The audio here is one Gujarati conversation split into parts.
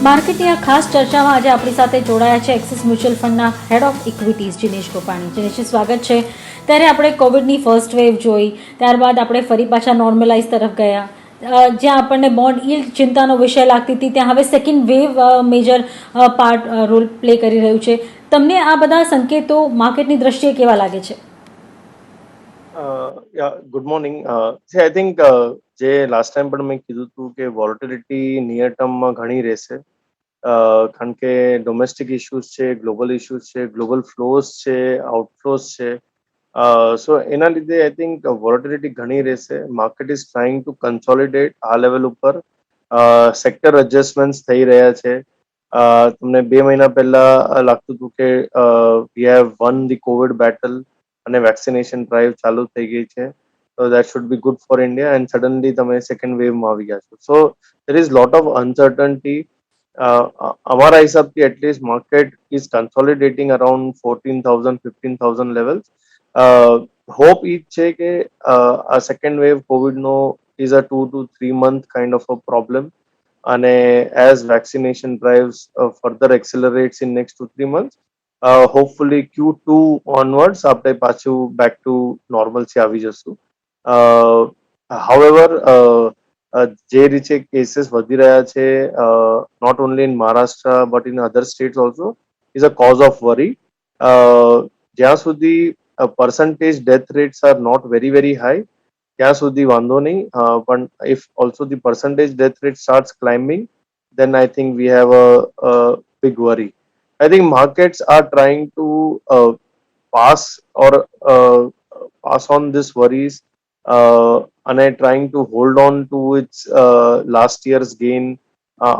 માર્કેટની આ ખાસ ચર્ચામાં આજે આપણી સાથે જોડાયા છે એક્સિસ મ્યુચ્યુઅલ ફંડના head of equities Jinesh Gopani. જિનેશજી, સ્વાગત છે. ત્યારે આપણે કોવિડની ફર્સ્ટ વેવ જોઈ, ત્યારબાદ આપણે ફરી પાછા નોર્મલાઇઝ તરફ ગયા. જ્યાં આપણને બોન્ડ યીલ્ડ ચિંતાનો વિષય લાગતી હતી, ત્યાં હવે second wave major part role play કરી રહ્યું છે. તમને આ બધા સંકેતો માર્કેટની દ્રષ્ટિએ કેવા લાગે છે? Good morning. આઈ થિંક જે લાસ્ટ ટાઈમ પણ મેં કીધું હતું કે વોલેટિલિટી નિયર ટર્મમાં ઘણી રહેશે, કારણ કે ડોમેસ્ટિક ઇશ્યુઝ છે, ગ્લોબલ ઇશ્યુઝ છે, ગ્લોબલ ફ્લોઝ છે, આઉટફ્લોઝ છે. સો એના લીધે આઈ થિંક વોલેટિલિટી ઘણી રહેશે. Market is trying to consolidate આ લેવલ ઉપર. સેક્ટર એડજસ્ટમેન્ટ થઈ રહ્યા છે. તમને 2 મહિના પહેલા લાગતું હતું કે we have won the covid battle અને વેક્સિનેશન ડ્રાઈવ ચાલુ થઈ ગઈ છે, તો that should be good for India. And suddenly તમે સેકન્ડ વેવમાં આવી ગયા છો. So there is lot of uncertainty. અમારા હિસાબથી at least market is consolidating around 14,000-15,000 levels. Hope ઈ જ છે કે આ સેકન્ડ વેવ કોવિડનો is a 2 to 3 month kind of a problem, અને as vaccination drives further accelerates in next 2-3 months, hopefully Q2 onwards આપણે પાછું બેક ટુ નોર્મલસી આવી જશું. હાઉએવર, જે રીતે કેસીસ વધી રહ્યા છે, not only in Maharashtra but in other states also, is a cause of worry. જ્યાં સુધી percentage death rates are not very very high, ત્યાં સુધી વાંધો નહીં. પણ if also the percentage death rate starts climbing, then I think we have a big worry. I think markets are trying to pass or pass on these worries, and trying to hold on to its last year's gain,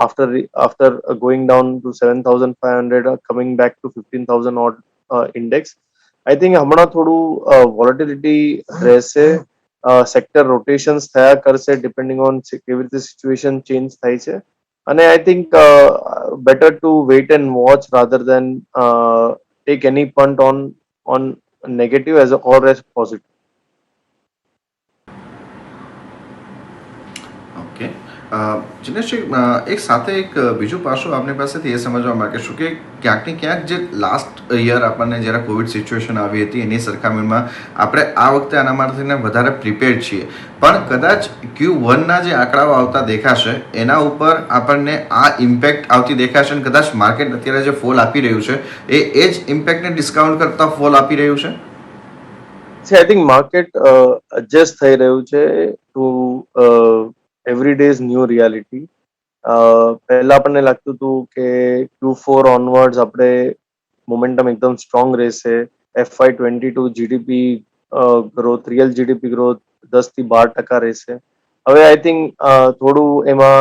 after going down to 7,500, coming back to 15,000 odd index. I think હમણાં થોડું વોલેટિલિટી રહેશે. સેક્ટર રોટેશન્સ થયા કરશે ડિપેન્ડિંગ ઓન કેવી રીતે સિચ્યુએશન ચેન્જ થાય છે. અને I think better to wait and watch rather than take any punt on negative as or as positive. Okay, જિનેશજી, એક સાથે એક બીજું પાસું આપની પાસેથી એ સમજવા માંગીશું કે ક્યાંક ને ક્યાંક જે લાસ્ટ યર આપણને જ્યારે કોવિડ સિચ્યુએશન આવી હતી એની સરખામણીમાં આપણે આ વખતે આના માટેને વધારે પ્રિપેર્ડ છીએ, પણ કદાચ Q1ના જે આંકડાઓ આવતા દેખાશે એના ઉપર આપણને આ ઇમ્પેક્ટ આવતી દેખાશે, અને કદાચ માર્કેટ અત્યારે જે ફોલ આપી રહ્યું છે એ જ ઇમ્પેક્ટને ડિસ્કાઉન્ટ કરતા ફોલ આપી રહ્યું છે. આઈ થિંક માર્કેટ એડજસ્ટ થઈ રહ્યું છે two every day's new reality. પહેલા આપણને લાગતું હતું કે Q4 ઓનવર્ડ્સ આપણે મોમેન્ટમ એકદમ સ્ટ્રોંગ રહેશે. FY22 GDP growth, real GDP growth 10-12% રહેશે. હવે આઈ થિંક થોડું એમાં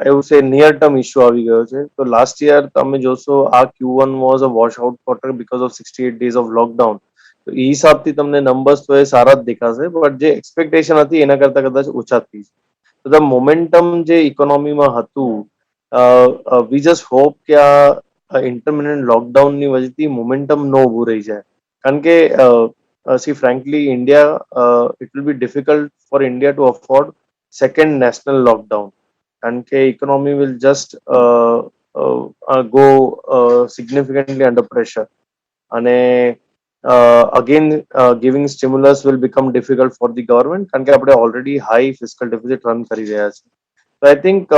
એવું છે નિયર ટર્મ ઇશ્યુ આવી ગયો છે. તો લાસ્ટ યર તમે જોશો આ Q1 was a wash out quarter because of 68 days of lockdown. તો એ હિસાબથી તમને નંબર્સ તો એ સારા જ દેખાશે, બટ જે એક્સપેક્ટેશન હતી એના કરતા કદાચ ઓછા થઈ છે. તો ધ મોમેન્ટમ જે ઇકોનોમીમાં હતું, વી જસ્ટ હોપ કે આ ઇન્ટરમિનન્ટ લોકડાઉનની વજહથી મોમેન્ટમ ન ઊભું રહી જાય. કારણ કે see frankly India, it will be difficult for India to afford second national lockdown, કારણ કે economy will just go significantly under pressure, અને again giving stimulus will become difficult for the government, કારણ કે આપણે already high fiscal deficit run કરી રહ્યા છે. તો આઈ થિંક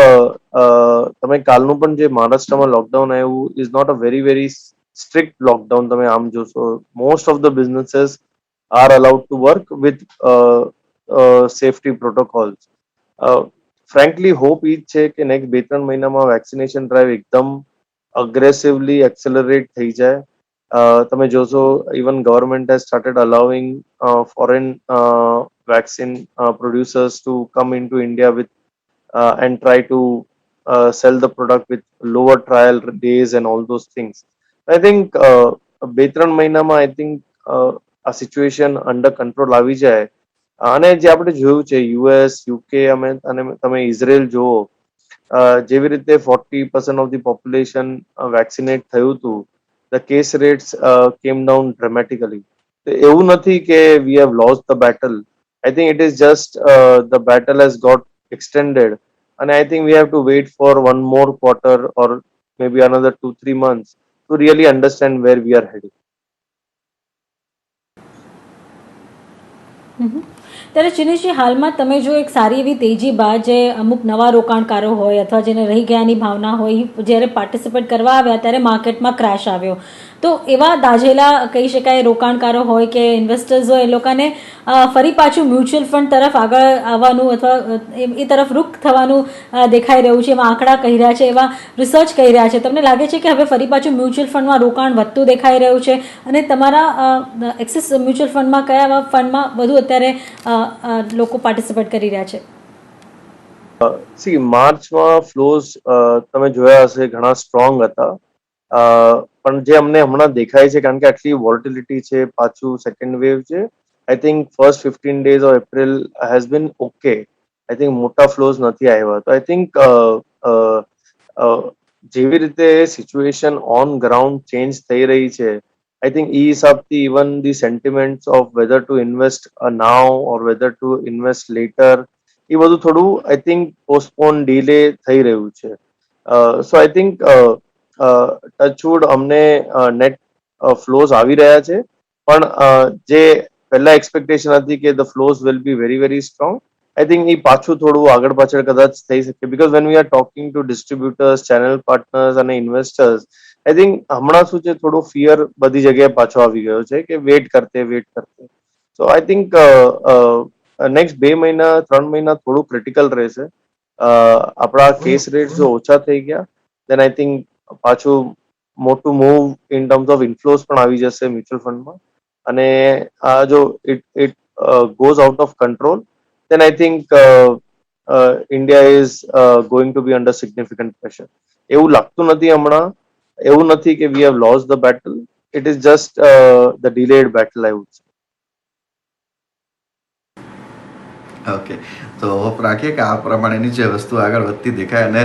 તમે કાલનું પણ જે મહારાષ્ટ્રમાં લોકડાઉન આવ્યું is not a very very strict lockdown. તમે આમ જોશો most of the businesses are allowed to work with safety protocols. Frankly hope ઈ જ છે કે નેક્સ્ટ 2-3 મહિનામાં વેક્સિનેશન ડ્રાઈવ એકદમ અગ્રેસિવલી એક્સેલરેટ થઈ જાય. તમે જોશો even government has started allowing foreign vaccine producers to come into India with and try to sell the product with lower trial days and all those things. I think 2-3 મહિનામાં I think આ સિચ્યુએશન અંડર કંટ્રોલ આવી જાય. અને જે આપણે જોયું છે US, UK અને તમે ઇઝરાયલ જુઓ, જેવી રીતે 40% ઓફ ધી પોપ્યુલેશન વેક્સિનેટ થયું હતું, the case rates came down dramatically. એવું નથી કે we have lost the battle. I think it is just the battle has got extended, અને I think we have to weight four one more quarter or maybe another 2-3 months to really understand where we are heading. ત્યારે ચિનેશજી હાલમાં તમે જો એક સારી એવી તેજી બાદ જે અમુક નવા રોકાણકારો હોય અથવા જેને રહી ગયાની ભાવના હોય જ્યારે પાર્ટિસિપેટ કરવા આવ્યા ત્યારે માર્કેટમાં ક્રેશ આવ્યો તો એવા દાઝેલા કહી શકાય રોકાણકારો હોય કે ઇન્વેસ્ટર્સ હોય એ લોકોને ફરી પાછું મ્યુચ્યુઅલ ફંડ તરફ આગળ આવવાનું અથવા એ તરફ રૂખ થવાનું દેખાઈ રહ્યું છે એવા આંકડા કહી રહ્યા છે એવા રિસર્ચ કહી રહ્યા છે તમને લાગે છે કે હવે ફરી પાછું મ્યુચ્યુઅલ ફંડમાં રોકાણ વધતું દેખાઈ રહ્યું છે અને તમારા એક્સિસ મ્યુચ્યુઅલ ફંડમાં કયા એવા ફંડમાં વધુ અત્યારે લોકો પાર્ટિસિપેટ કરી રહ્યા છે? સી માર્ચમાં ફ્લોઝ તમે જોયા હશે ઘણા સ્ટ્રોંગ હતા, પણ જે અમને હમણાં દેખાય છે કારણ કે આટલી વોલેટિલિટી છે, પાછું સેકન્ડ વેવ છે, I think first 15 days of April has been okay. I think મોટા ફ્લોઝ નથી આવ્યા. તો આઈ થિંક જેવી રીતે સિચ્યુએશન ઓન ગ્રાઉન્ડ ચેન્જ થઈ રહી છે, આઈ થિંક એ હિસાબથી even the sentiments of whether to invest now or whether to invest later એ બધું થોડું આઈ થિંક પોસ્ટપોન ડીલે થઈ રહ્યું છે. સો આઈ થિંક ટચવુડ અમને નેટ ફ્લોઝ આવી રહ્યા છે, પણ જે પહેલા એક્સપેક્ટેશન હતી કે the flows will be very very strong, I think એ પાછું થોડું આગળ પાછળ કદાચ થઈ શકે. Because when we are talking to distributors, channel partners અને ઇન્વેસ્ટર્સ, આઈ થિંક હમણાં શું છે થોડું ફિયર બધી જગ્યાએ પાછો આવી ગયો છે કે વેટ કરતે. સો આઈ થિંક નેક્સ્ટ 2 મહિના 3 મહિના થોડું ક્રિટિકલ રહેશે. આપણા કેસ રેટ જો ઓછા થઈ ગયા દેન આઈ થિંક પાછું મોટું મૂવ ઇન ટર્મ્સ ઓફ ઇન્ફ્લોઝ પણ આવી જશે મ્યુચ્યુઅલ ફંડમાં. અને આ જો it goes out of control then I think India is going to be under significant pressure. એવું લાગતું નથી હમણાં, એવું નથી કે we have lost the battle. It is just the delayed battle, I would say. Okay, તો હોપ રાખીએ કે આ પ્રમાણેની જે વસ્તુ આગળ વધતી દેખાય. અને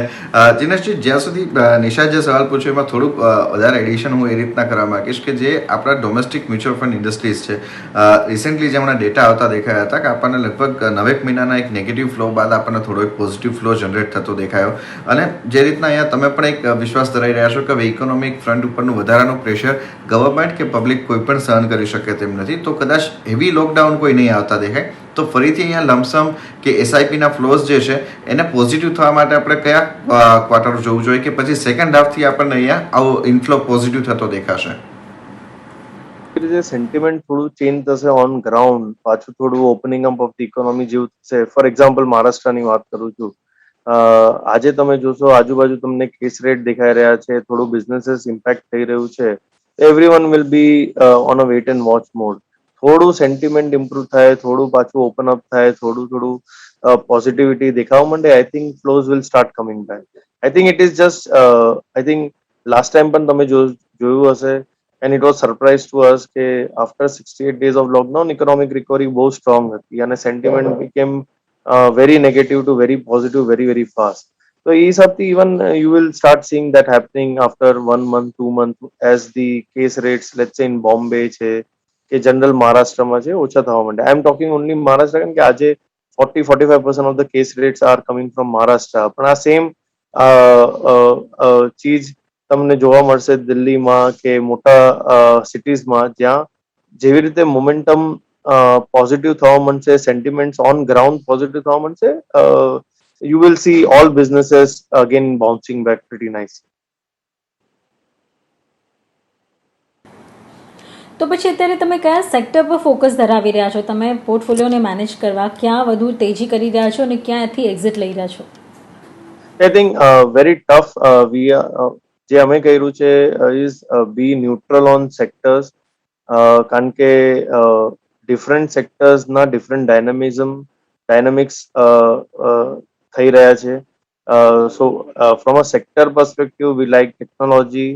જીનેશજી, જ્યાં સુધી નિશા જે સવાલ પૂછ્યો એમાં થોડુંક વધારે એડિશન હું એ રીતના કરવા માંગીશ કે જે આપણા ડોમેસ્ટિક મ્યુચ્યુઅલ ફંડ ઇન્ડસ્ટ્રીઝ છે, રિસેન્ટલી જે હમણાં ડેટા આવતા દેખાયા હતા કે આપણને લગભગ 9 મહિનાના એક નેગેટિવ ફ્લો બાદ આપણને થોડો એક પોઝિટિવ ફ્લો જનરેટ થતો દેખાયો. અને જે રીતના અહીંયા તમે પણ એક વિશ્વાસ ધરાવી રહ્યા છો કે હવે ઇકોનોમિક ફ્રન્ટ ઉપરનું વધારાનું પ્રેશર ગવર્મેન્ટ કે પબ્લિક કોઈ પણ સહન કરી શકે તેમ નથી, તો કદાચ હેવી લોકડાઉન કોઈ નહીં આવતા દેખાય તો ફરીથી અહીંયા લમસમ કે એસઆઈપીના ફ્લોઝ જે છે એને પોઝિટિવ થવા માટે આપણે કયા ક્વાર્ટર જોવું જોઈએ કે પછી સેકન્ડ હાફથી આપણને અહીંયા આવો ઇનફ્લો પોઝિટિવ થતો દેખાશે? સેન્ટિમેન્ટ થોડું ચેન્જ થશે ઓન ગ્રાઉન્ડ, પાછું થોડું opening up of the economy જેવું થશે. ફોર એક્ઝામ્પલ મહારાષ્ટ્રની વાત કરું છું, આજે તમે જોશો આજુબાજુ તમને કેસ રેટ દેખાઈ રહ્યા છે, થોડું બિઝનેસીસ ઇમ્પેક્ટ થઈ રહ્યું છે. Everyone will be on a wait and watch mode. થોડું સેન્ટિમેન્ટ ઇમ્પ્રુવ થાય, થોડું પાછું ઓપન અપ થાય, થોડું પોઝિટિવિટી દેખાવા માંડે, I think flows will start coming back. I think it is just I think last time પણ તમે જોયું હશે and it was surprise to us કે after 68 days of lockdown economic recovery બહુ strong હતી અને sentiment became very negative to very positive very fast. So એ હિસાબથી even you will start seeing that happening after 1 month 2 month as the case rates let's say in Bombay છે કે જનરલ મહારાષ્ટ્રમાં છે ઓછા થવા માંડે. આઈ એમ ટોકિંગ ઓનલી મહારાષ્ટ્ર કારણ કે આજે 40-45% of the case rates R coming from Maharashtra. પણ આ સેમ ચીજ તમને જોવા મળશે દિલ્હીમાં કે મોટા સિટીઝમાં, જ્યાં જેવી રીતે મોમેન્ટમ પોઝિટિવ થવા મળશે, સેન્ટિમેન્ટ્સ ઓન ગ્રાઉન્ડ પોઝિટિવ થવા મળશે, you will see all businesses again bouncing back pretty nice. તો પછી અત્યારે તમે કયા સેક્ટર પર ફોકસ ધરાવી રહ્યા છો? તમે પોર્ટફોલિયોને મેનેજ કરવા ક્યાં વધુ તેજી કરી રહ્યા છો અને ક્યાંથી એક્ઝિટ લઈ રહ્યા છો? I think very tough. We જે અમે કર્યું છે is be neutral on sectors, કારણ કે ડિફરન્ટ સેક્ટર્સના ડિફરન્ટ ડાયનામિક્સ થઈ રહ્યા છે. સો from a sector perspective V like technology,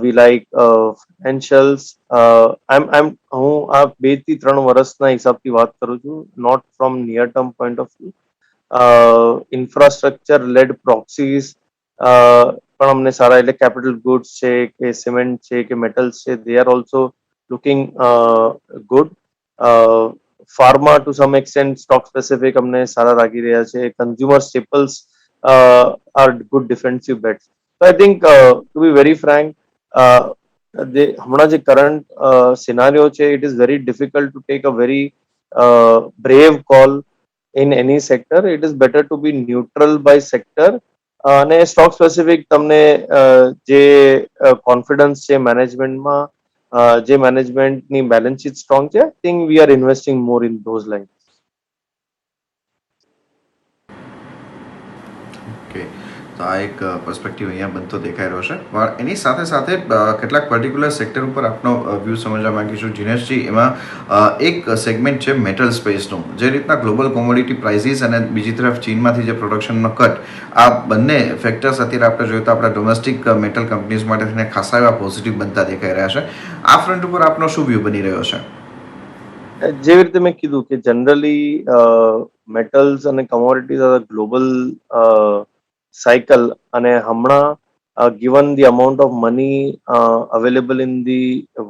we like financials. હું આ 2 થી 3 વર્ષના હિસાબથી વાત કરું છું, not from near term point of view. Infrastructure led proxies પણ અમને સારા, એટલે કેપિટલ ગુડ્સ છે કે સિમેન્ટ છે કે મેટલ્સ છે, they are also looking good. Pharma to some extent stock specific અમને સારા લાગી રહ્યા છે. Consumer staples are good defensive bets. So I think, to be very frank, હમણાં જે કરંટ સિનારીઓ છે, it is very difficult to take a very brave call in any sector. It is better to be neutral by sector. અને સ્ટોક સ્પેસિફિક તમને જે કોન્ફિડન્સ છે મેનેજમેન્ટમાં, જે મેનેજમેન્ટની બેલેન્સ શીટ સ્ટ્રોંગ છે, આઈ think we R investing more in those line. Okay, તો આ એક પર્સપેક્ટિવ અહીંયા બનતો દેખાઈ રહ્યો છે. પણ એની સાથે સાથે કેટલાક પર્ટિક્યુલર સેક્ટર ઉપર આપનો વ્યૂ સમજવા માંગીશું જીનેશજી. એમાં એક સેગમેન્ટ છે મેટલ સ્પેસનું. જે રીતના ગ્લોબલ કોમોડિટી પ્રાઇસીસ અને બીજી તરફ ચીનમાંથી જે પ્રોડક્શનનો કટ, આ બંને ફેક્ટર્સ અત્યારે આપણે જોઈએ તો આપણા ડોમેસ્ટિક મેટલ કંપનીઝ માટે થઈને ખાસા એવા પોઝિટિવ બનતા દેખાઈ રહ્યા છે. આ ફ્રન્ટ ઉપર આપનો શું વ્યૂ બની રહ્યો છે? જેવી રીતે મેં કીધું કે જનરલી મેટલ્સ અને કમોડિટીઝ આર ગ્લોબલ સાયકલ, અને હમણાં given the amount of money available in the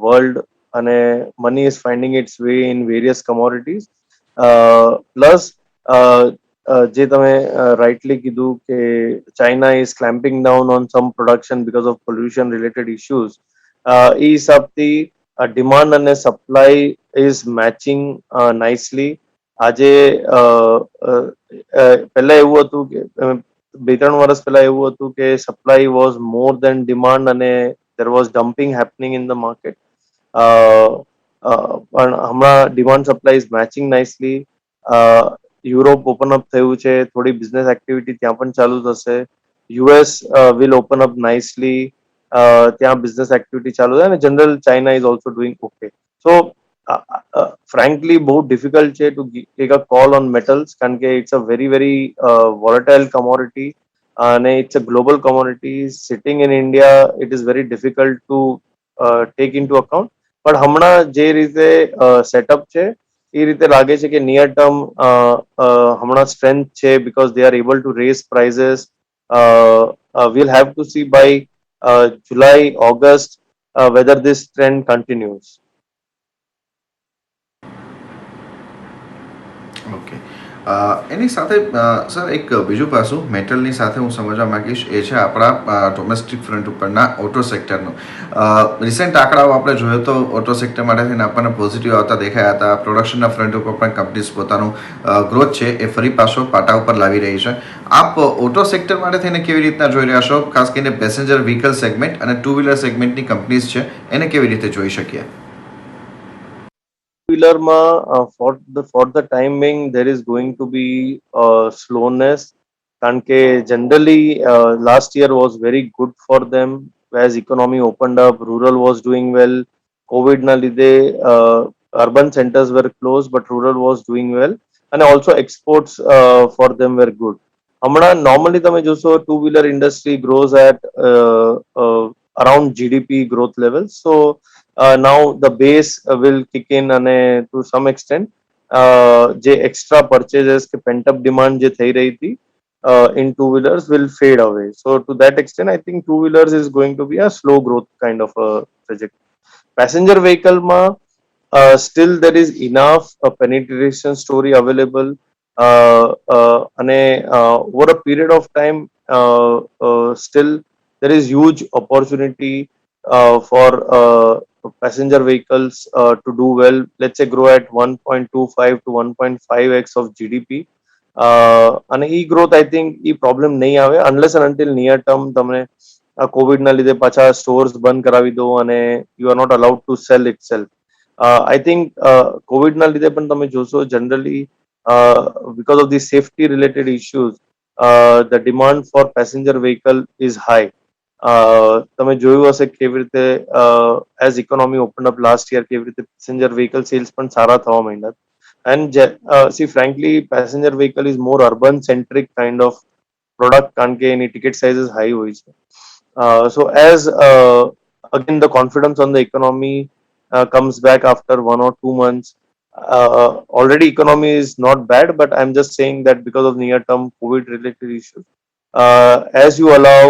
world, અને money is finding its way in various commodities, plus જે તમે rightly કીધું કે China is clamping down on some production because of pollution related issues. એ હિસાબથી ડિમાન્ડ અને સપ્લાય is matching nicely. આજે પહેલા એવું હતું કે 2-3 વર્ષ પહેલા એવું હતું કે supply was more than demand અને there was dumping happening in the market. પણ હમણાં demand supply is matching nicely. Europe open up થયું છે, થોડી બિઝનેસ એક્ટિવિટી ત્યાં પણ ચાલુ થશે. US will open up nicely. ત્યાં બિઝનેસ એક્ટિવિટી ચાલુ થાય, અને general China is also doing okay. So frankly બહુ ડિફિકલ્ટ છે to take a call on metals, કારણ કે it's a very very volatile commodity, અને it's a global commodity. Sitting in India it is very difficult to take into account. પણ હમણાં જે રીતે સેટઅપ છે એ રીતે લાગે છે કે નિયર ટર્મ હમણાં સ્ટ્રેન્થ છે, because they are able to raise prices. we'll have to see by July, August, whether this trend continues. ઓકે, એની સાથે સર એક બીજું પાસું મેટલની સાથે હું સમજવા માંગીશ, એ છે આપણા ડોમેસ્ટિક ફ્રન્ટ ઉપરના ઓટો સેક્ટરનું. રિસેન્ટ આંકડાઓ આપણે જોઈએ તો ઓટો સેક્ટર માટે થઈને આપણને પોઝિટિવ આવતા દેખાયા હતા. પ્રોડક્શનના ફ્રન્ટ ઉપર પણ કંપનીઝ પોતાનું ગ્રોથ છે એ ફરી પાછો પાટા ઉપર લાવી રહી છે. આપ ઓટો સેક્ટર માટે થઈને કેવી રીતના જોઈ રહ્યા છો? ખાસ કરીને પેસેન્જર વ્હીકલ સેગમેન્ટ અને ટુ વ્હીલર સેગમેન્ટની કંપનીઝ છે એને કેવી રીતે જોઈ શકીએ? Wheeler ma, for the time being there is going to be slowness, કારણ કે generally last year was very good for them as economy opened up, rural was doing well. COVID na લીધે urban centers were closed but rural was doing well, and also exports for them were good. હમણાં normally તમે જોશો two wheeler industry grows at around GDP growth levels. So now the base will kick in, અને to some extent જે extra purchases કે pent up demand જે થઈ રહી હતી in two wheelers will fade away. So to that extent I think two wheelers is going to be a slow growth kind of a trajectory. Passenger vehicle ma still there is enough penetration story available, અને over a period of time still there is huge opportunity for passenger vehicles to do well. Let's say grow at 1.25 to 1.5x of GDP. અને એ growth I think A problem નહીં આવે unless and until near term તમને કોવિડ ના લીધે પાછા સ્ટોર્સ બંધ કરાવી દો અને you are not allowed to sell itself. I think Covid ના લીધે પણ તમે જોશો generally because of the safety related issues, the demand for passenger vehicle is high. તમે જોયું હશે કેવી રીતે as economy opened up last year કેવી રીતે passenger vehicle sales પણ સારા થવા માંડ્યા. And see frankly passenger vehicle is more urban centric kind of product, કારણ કે એની ticket sizes high હોય છે. So as again the confidence on the economy comes back after 1 or 2 months, already economy is not bad, but I'm just saying that because of near term COVID related issues, as you allow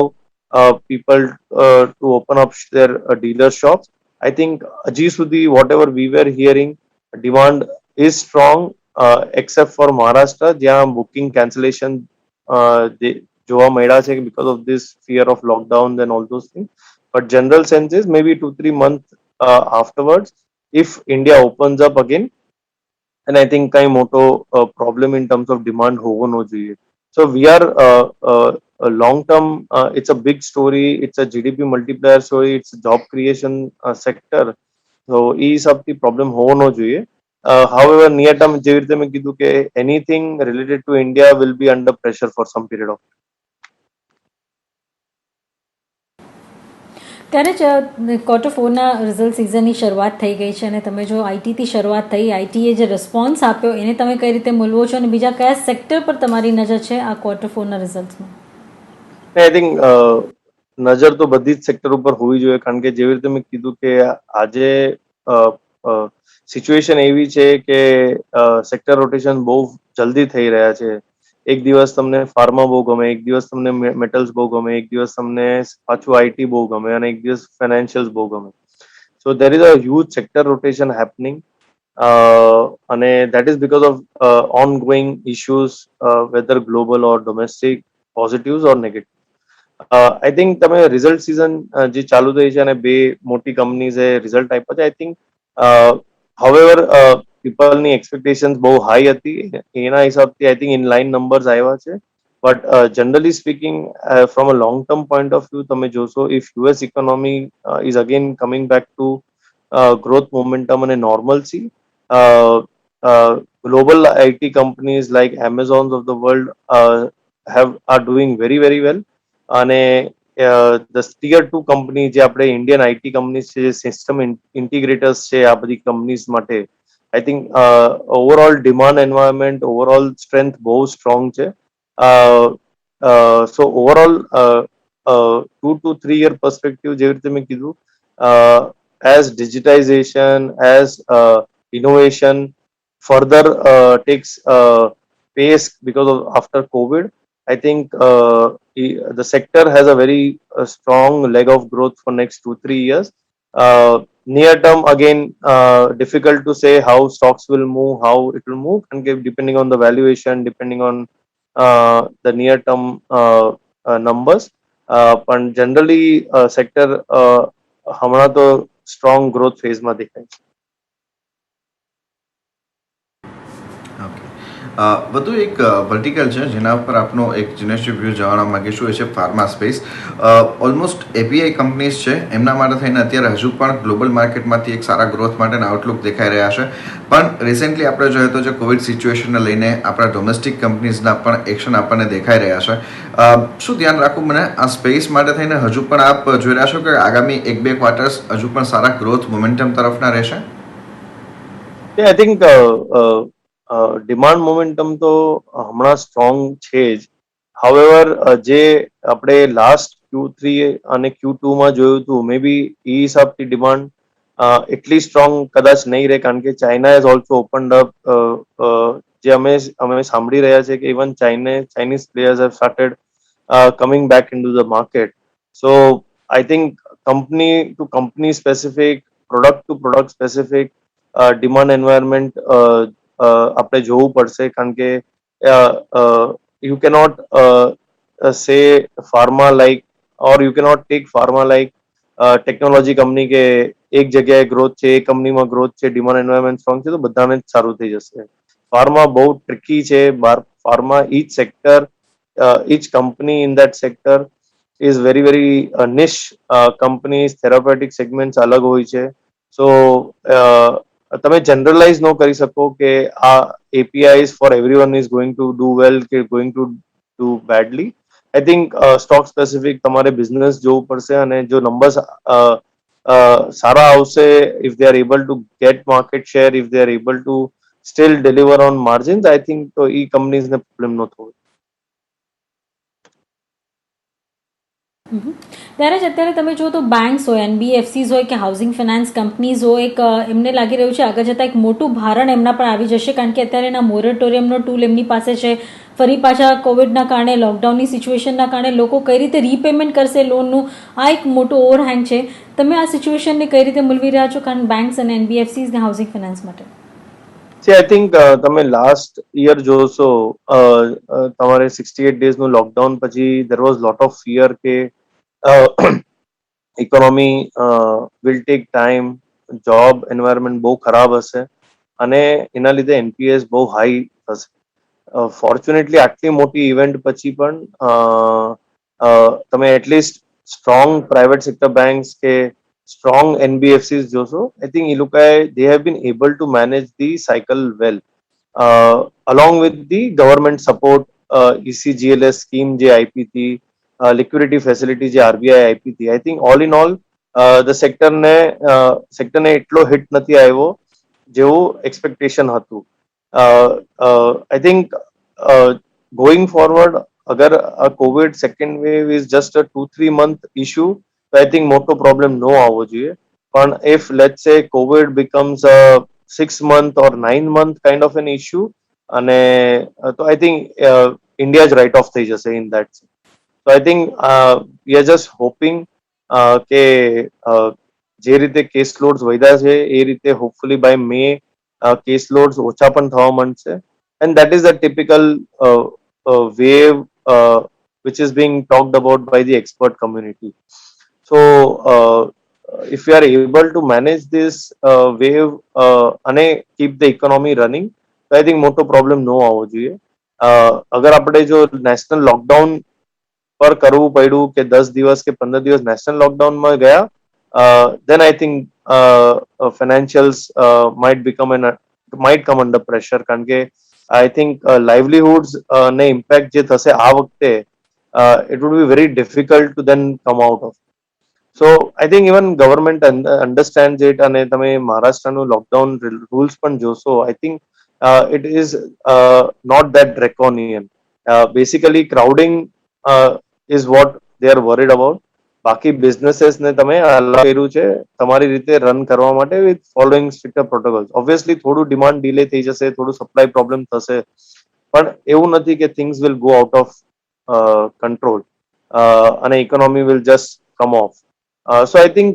people to open up their dealer shops, I think Aji Sudhi, whatever we were hearing, demand is strong except for Maharashtra, જ્યાં booking cancellation જોવા મળ્યા છે because of this fear of lockdowns and all those things. But general sense is maybe 2-3 months afterwards, if India opens up again, and I think કઈ મોટો problem in terms of demand હોવો ન જોઈએ. So we are long term, it's a big story, it's a GDP multiplier story, it's a job creation sector. So એ હિસાબથી પ્રોબ્લેમ હોવો ન જોઈએ. However, near term જેવી રીતે મેં કીધું કે anything related to India will be under pressure for some period of. ત્યારે જ ક્વાર્ટર ફોરના રિઝલ્ટ સિઝનની શરૂઆત થઈ ગઈ છે અને તમે જો આઈટીથી શરૂઆત થઈ, આઈટીએ જે રિસ્પોન્સ આપ્યો એને તમે કઈ રીતે મૂલવો છો અને બીજા કયા સેક્ટર પર તમારી નજર છે આ ક્વાર્ટર ફોરના રિઝલ્ટમાં? આઈ થિંક નજર તો બધી જ સેક્ટર ઉપર હોવી જોઈએ, કારણ કે જેવી રીતે મેં કીધું કે આજે સિચ્યુએશન એવી છે કે સેક્ટર રોટેશન બહુ જલ્દી થઈ રહ્યા છે. એક દિવસ તમને ફાર્મા બહુ ગમે, એક દિવસ તમને મેટલ્સ બહુ ગમે, એક દિવસ તમને પાછું આઈટી બહુ ગમે અને એક દિવસ ફાઇનાન્શિયલ્સ બહુ ગમે. So there is a huge sector rotation happening, અને that is because of ongoing issues, whether global or domestic, positives or negative. I think તમે રિઝલ્ટ સિઝન જે ચાલુ થઈ છે અને બે મોટી કંપનીઝે રિઝલ્ટ આપ્યા છે, આઈ થિંક however પીપલની એક્સપેક્ટેશન્સ બહુ હાઈ હતી, એના હિસાબથી I think in line numbers આવ્યા છે. But generally speaking from a long term point of view તમે જોશો, if US economy is again coming back to growth momentum and a normalcy, global IT companies like Amazons of the world are doing very very well. અને the tier 2 કંપની જે આપણે ઇન્ડિયન આઈટી કંપનીઝ છે, જે સિસ્ટમ ઇન્ટિગ્રેટર્સ છે આ બધી કંપનીઝ માટે, I think overall demand environment, overall strength બહુ સ્ટ્રોંગ છે. સો ઓવરઓલ 2 to 3 year perspective જેવી રીતે મેં કીધું, as digitization, as innovation further takes pace because of after COVID, I think the sector has a very strong leg of growth for next 2-3 years. Near term again, difficult to say how stocks will move, how it will move, and depending on the valuation, depending on the near term numbers. But generally sector હમણાં તો સ્ટ્રોંગ ગ્રોથ ફેઝમાં દેખાય છે. વધુ એક વર્ટિકલ છે જેના પર આપનો એક જીનેશજી વ્યૂ જાણવા માંગીશું, એ છે pharma space. Almost API companies છે એમના માટે થઈને અત્યારે હજુ પણ ગ્લોબલ માર્કેટમાંથી એક સારા ગ્રોથ માટેના આઉટલુક દેખાઈ રહ્યા છે. પણ રિસેન્ટલી આપણે જોઈએ તો જે કોવિડ સિચ્યુએશનને લઈને આપણા ડોમેસ્ટિક કંપનીઝના પણ એક્શન આપણને દેખાઈ રહ્યા છે. શું ધ્યાન રાખવું મને આ સ્પેસ માટે થઈને? હજુ પણ આપ જોઈ રહ્યા છો કે આગામી 1-2 ક્વાર્ટર્સ હજુ પણ સારા ગ્રોથ મોમેન્ટમ તરફના રહેશે? આઈ થિંક ડિમાન્ડ મોમેન્ટમ તો હમણાં સ્ટ્રોંગ છે જ. હાવેવર જે આપણે લાસ્ટ Q3 અને Q2 માં જોયું હતું, મે બી એ હિસાબથી ડિમાન્ડ એટલી સ્ટ્રોંગ કદાચ નહીં રહે, કારણ કે China has also opened up. જે અમે સાંભળી રહ્યા છે કે even Chinese players have started coming back into the market. So I think company to company specific, product to product specific demand environment આપણે જોવું પડશે, કારણ કે you cannot say pharma like, or you cannot take pharma like technology company કે એક જગ્યાએ ગ્રોથ છે, એક કંપનીમાં ગ્રોથ છે, ડિમાન્ડ એન્વાયરમેન્ટ સ્ટ્રોંગ છે તો બધાને જ સારું થઈ જશે. ફાર્મા બહુ ટ્રિકી છે. Pharma each sector, each company in that sector is very very niche companies, therapeutic segments અલગ હોય છે. સો તમે જનરલાઇઝ ન કરી શકો કે આ APIs for everyone is going to do well કે going to do badly. I think stock specific તમારે બિઝનેસ જોવું પડશે, અને જો નંબર્સ સારા આવશે, if they are able to get market share, if they are able to still deliver on margins, I think તો એ કંપનીઝને પ્રોબ્લેમ ન થવો. ત્યારે જ અત્યારે તમે જુઓ તો બેંક્સ હોય, NBFCs હોય કે હાઉસિંગ ફાઇનાન્સ કંપનીઝ હોય, એમને લાગી રહ્યું છે આગળ જતાં એક મોટું ભારણ એમના પર આવી જશે, કારણ કે અત્યારે એના મોરેટોરિયમનો ટૂલ એમની પાસે છે. ફરી પાછા કોવિડના કારણે, લોકડાઉનની સિચ્યુએશનના કારણે લોકો કઈ રીતે રીપેમેન્ટ કરશે લોનનું, આ એક મોટું ઓવરહેંગ છે. તમે આ સિચ્યુએશનને કઈ રીતે મૂલવી રહ્યા છો, કારણ બેંક્સ અને NBFCs ને હાઉસિંગ ફાઇનાન્સ માટે? સી આઈ થિંક તમે લાસ્ટ યર જોશો, તમારે 68 ડેઝનું લોકડાઉન પછી there was lot of fear કે economy will take time, job environment બહુ ખરાબ હશે અને એના લીધે એનપીએસ બહુ હાઈ થશે. ફોર્ચ્યુનેટલી આટલી મોટી ઇવેન્ટ પછી પણ તમે at least strong private sector banks કે સ્ટ્રોંગ એનબીએફસીસ જોશો. આઈ થિંક એ લોકોએ they have been able to manage the cycle well, along with the government support, ECGLS scheme જે આપી હતી, લિક્વિડિટી ફેસિલિટી જે આરબીઆઈ આપી હતી. I think all in all the સેક્ટરને એટલો હિટ નથી આવ્યો જેવું એક્સપેક્ટેશન હતું. આઈ થિંક ગોઈંગ ફોરવર્ડ અગર આ Covid second wave is just a 2-3 month issue તો આઈ થિંક મોટો પ્રોબ્લેમ ન આવવો જોઈએ. પણ ઇફ લેટ્સ સે Covid becomes a 6 month or 9 month kind of an issue, અને તો આઈ થિંક ઇન્ડિયા જ રાઇટ ઓફ થઈ જશે ઇન દેટ. તો I think we are just hoping કે જે રીતે કેસ લોડ્સ વધ્યા છે એ રીતે hopefully by May case loads ઓછા પણ થવા માંડશે. And that is the typical wave which is being talked about by the expert community. So if we are able to manage this wave and keep the economy running, તો આઈ થિંક મોટો પ્રોબ્લેમ ન આવવો જોઈએ. અગર આપણે જો નેશનલ લોકડાઉન પર કરવું પડ્યું કે 10 દિવસ કે 15 દિવસ નેશનલ લોકડાઉનમાં ગયા, then I think financials might come under pressure, કારણ કે I think livelihoods ને impact જે થશે આ વખતે, it would be very difficult to then come out of. So I think even government understands it, અને તમે મહારાષ્ટ્રનું લોકડાઉન રૂલ્સ પણ જોશો, I think it is not that draconian. Basically crowding is what they are worried about. બાકી બિઝનેસીસ ને તમે અલાઉ કર્યું છે તમારી રીતે રન કરવા માટે વિથ ફોલોઈંગ સ્ટ્રિક્ટર પ્રોટોકોલ્સ. ઓબ્વિયસલી થોડું ડિમાન્ડ ડિલે થઈ જશે, થોડું સપ્લાય પ્રોબ્લેમ થશે, પણ એવું નથી કે things will go out of control અને economy will just come off. So I think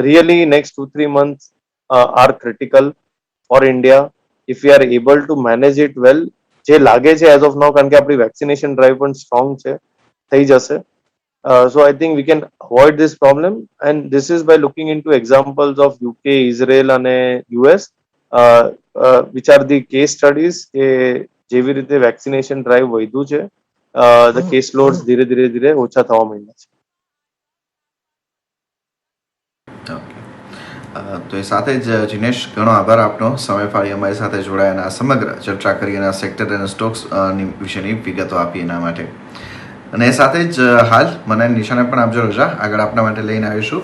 really next 2-3 months are critical for India if you are able to manage it well. જે લાગે છે એઝ ઓફ નાઉ, કારણ કે આપણી વેક્સિનેશન ડ્રાઈવ પણ સ્ટ્રોંગ છે, થઈ જશે. So I think we can avoid this problem, and this is by looking into examples of UK, Israel and US, which are the case studies કે જેવી રીતે વેક્સિનેશન ડ્રાઈવ વધ્યું છે, the case loads ધીરે ધીરે ધીરે ઓછા થવા માંડ્યા છે. તો એ સાથે જ જીનેશ, ઘણો આભાર આપનો સમય ફાળી અમારી સાથે જોડાયા, આ સમગ્ર ચર્ચા કરી અને સેક્ટર અને સ્ટોક્સ વિશેની વિગતો આપી એના માટે. અને એ સાથે જ હાલ મને નિશાને પણ આપજો રજા, આગળ આપના માટે લઈને આવીશું